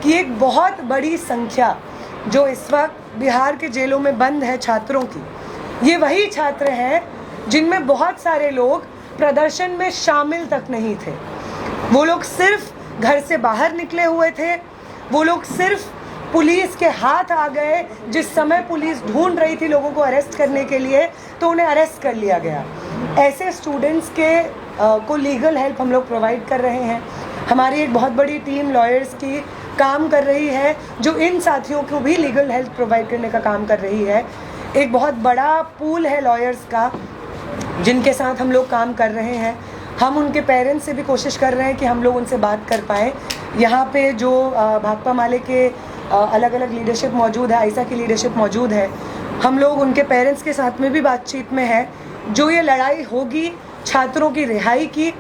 कि एक बहुत बड़ी संख्या जो इस वक्त बिहार के जेलों में बंद है छात्रों की, ये वही छात्र हैं जिनमें बहुत सारे लोग प्रदर्शन में शामिल तक नहीं थे। वो लोग सिर्फ घर से बाहर निकले हुए थे, वो लोग सिर्फ पुलिस के हाथ आ गए जिस समय पुलिस ढूंढ रही थी लोगों को अरेस्ट करने के लिए, तो उन्हें अरेस्ट कर लिया गया। ऐसे स्टूडेंट्स के को लीगल हेल्प हम लोग प्रोवाइड कर रहे हैं। हमारी एक बहुत बड़ी टीम लॉयर्स की काम कर रही है जो इन साथियों को भी लीगल हेल्प प्रोवाइड करने का काम कर रही है। एक बहुत बड़ा पूल है लॉयर्स का जिनके साथ हम लोग काम कर रहे हैं। हम उनके पेरेंट्स से भी कोशिश कर रहे हैं कि हम लोग उनसे बात कर पाएँ। यहाँ पे जो भाकपा माले के अलग अलग लीडरशिप मौजूद है, आयशा की लीडरशिप मौजूद है, हम लोग उनके पेरेंट्स के साथ में भी बातचीत में है। जो ये लड़ाई होगी छात्रों की रिहाई की,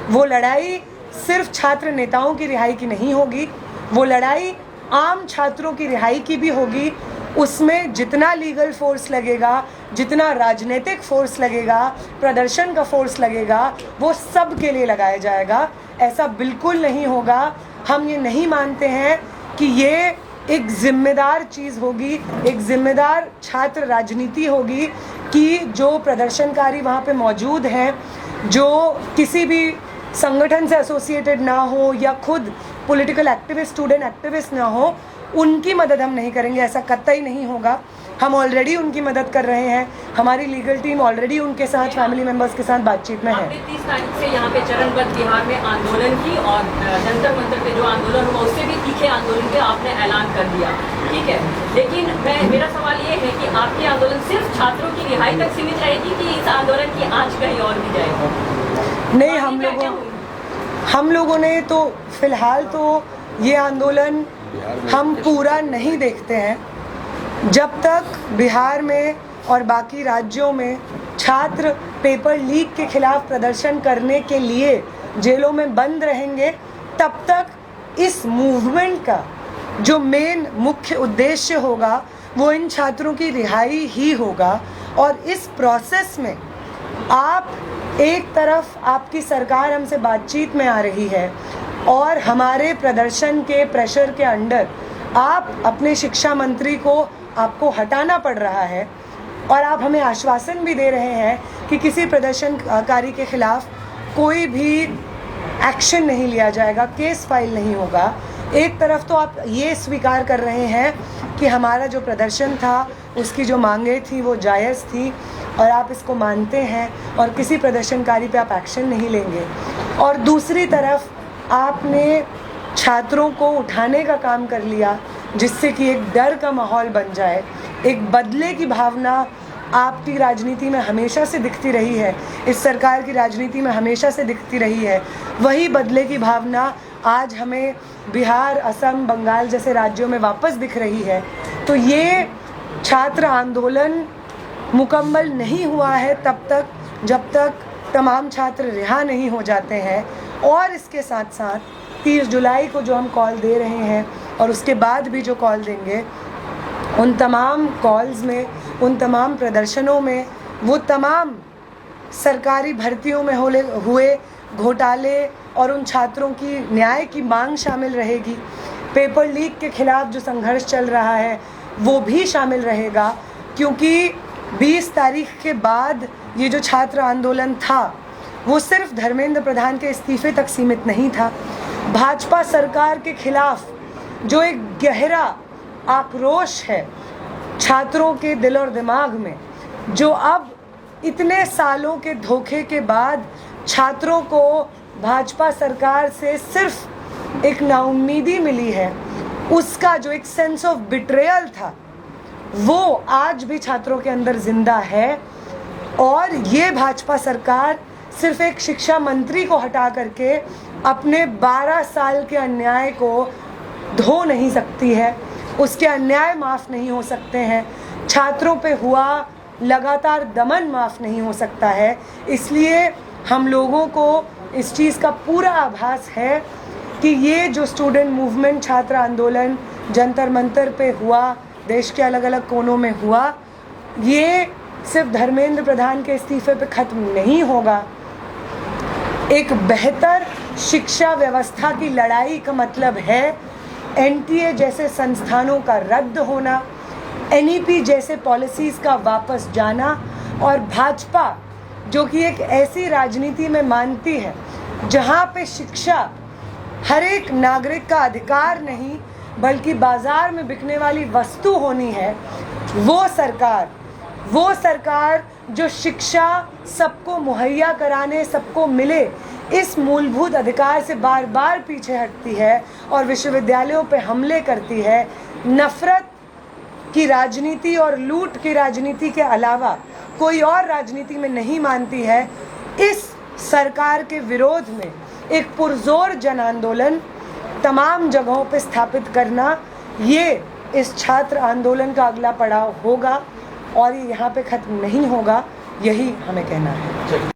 वो लड़ाई सिर्फ छात्र नेताओं की रिहाई की नहीं होगी, वो लड़ाई आम छात्रों की रिहाई की भी होगी। उसमें जितना लीगल फोर्स लगेगा, जितना राजनीतिक फोर्स लगेगा, प्रदर्शन का फोर्स लगेगा, वो सब के लिए लगाया जाएगा। ऐसा बिल्कुल नहीं होगा। हम ये नहीं मानते हैं कि ये एक जिम्मेदार चीज़ होगी, एक जिम्मेदार छात्र राजनीति होगी कि जो प्रदर्शनकारी वहाँ पे मौजूद हैं, जो किसी भी संगठन से एसोसिएटेड ना हो या खुद पॉलिटिकल एक्टिविस्ट, स्टूडेंट एक्टिविस्ट ना हो, उनकी मदद हम नहीं करेंगे। ऐसा कतई नहीं होगा। हम ऑलरेडी उनकी मदद कर रहे हैं। हमारी लीगल टीम ऑलरेडी उनके साथ, फैमिली मेंबर्स के साथ बातचीत में है। आपने 30 तारीख से यहाँ पे चरणबद्ध बिहार में आंदोलन की और जंतर मंतर पे जो आंदोलन हुआ उससे भी तीखे आंदोलन के आपने ऐलान कर दिया, ठीक है। लेकिन मेरा सवाल ये है कि आपकी आंदोलन सिर्फ छात्रों की रिहाई तक सीमित रहेगी कि इस आंदोलन की आंच कहीं और भी जाएगी? नहीं, हम लोगों ने तो फिलहाल तो ये आंदोलन हम पूरा नहीं देखते हैं। जब तक बिहार में और बाकी राज्यों में छात्र पेपर लीक के खिलाफ प्रदर्शन करने के लिए जेलों में बंद रहेंगे, तब तक इस मूवमेंट का जो मेन मुख्य उद्देश्य होगा वो इन छात्रों की रिहाई ही होगा। और इस प्रोसेस में आप एक तरफ आपकी सरकार हमसे बातचीत में आ रही है और हमारे प्रदर्शन के प्रेशर के अंडर आप अपने शिक्षा मंत्री को आपको हटाना पड़ रहा है और आप हमें आश्वासन भी दे रहे हैं कि किसी प्रदर्शनकारी के खिलाफ कोई भी एक्शन नहीं लिया जाएगा, केस फाइल नहीं होगा। एक तरफ तो आप ये स्वीकार कर रहे हैं कि हमारा जो प्रदर्शन था उसकी जो मांगें थी वो जायज़ थी और आप इसको मानते हैं और किसी प्रदर्शनकारी पे आप एक्शन नहीं लेंगे, और दूसरी तरफ आपने छात्रों को उठाने का काम कर लिया जिससे कि एक डर का माहौल बन जाए। एक बदले की भावना आपकी राजनीति में हमेशा से दिखती रही है, इस सरकार की राजनीति में हमेशा से दिखती रही है। वही बदले की भावना आज हमें बिहार, असम, बंगाल जैसे राज्यों में वापस दिख रही है। तो ये छात्र आंदोलन मुकम्मल नहीं हुआ है तब तक जब तक तमाम छात्र रिहा नहीं हो जाते हैं। और इसके साथ साथ 30 जुलाई को जो हम कॉल दे रहे हैं और उसके बाद भी जो कॉल देंगे, उन तमाम कॉल्स में, उन तमाम प्रदर्शनों में वो तमाम सरकारी भर्तियों में हुए घोटाले और उन छात्रों की न्याय की मांग शामिल रहेगी। पेपर लीक के खिलाफ जो संघर्ष चल रहा है वो भी शामिल रहेगा, क्योंकि 20 तारीख के बाद ये जो छात्र आंदोलन था वो सिर्फ धर्मेंद्र प्रधान के इस्तीफे तक सीमित नहीं था। भाजपा सरकार के खिलाफ जो एक गहरा आक्रोश है छात्रों के दिल और दिमाग में, जो अब इतने सालों के धोखे के बाद छात्रों को भाजपा सरकार से सिर्फ एक नाउम्मीदी मिली है, उसका जो एक सेंस ऑफ बिट्रेयल था वो आज भी छात्रों के अंदर जिंदा है। और ये भाजपा सरकार सिर्फ एक शिक्षा मंत्री को हटा करके अपने 12 साल के अन्याय को धो नहीं सकती है, उसके अन्याय माफ़ नहीं हो सकते हैं, छात्रों पे हुआ लगातार दमन माफ़ नहीं हो सकता है। इसलिए हम लोगों को इस चीज़ का पूरा आभास है कि ये जो स्टूडेंट मूवमेंट, छात्र आंदोलन जंतर मंतर पे हुआ, देश के अलग अलग कोनों में हुआ, ये सिर्फ धर्मेंद्र प्रधान के इस्तीफे पे ख़त्म नहीं होगा। एक बेहतर शिक्षा व्यवस्था की लड़ाई का मतलब है एनटीए जैसे संस्थानों का रद्द होना, एनईपी जैसे पॉलिसीज़ का वापस जाना और भाजपा जो कि एक ऐसी राजनीति में मानती है जहां पे शिक्षा हर एक नागरिक का अधिकार नहीं बल्कि बाजार में बिकने वाली वस्तु होनी है, वो सरकार जो शिक्षा सबको मुहैया कराने, सबको मिले, इस मूलभूत अधिकार से बार बार पीछे हटती है और विश्वविद्यालयों पे हमले करती है, नफरत की राजनीति और लूट की राजनीति के अलावा कोई और राजनीति में नहीं मानती है, इस सरकार के विरोध में एक पुरजोर जन आंदोलन तमाम जगहों पे स्थापित करना, ये इस छात्र आंदोलन का अगला पड़ाव होगा और ये यहाँ पे ख़त्म नहीं होगा, यही हमें कहना है।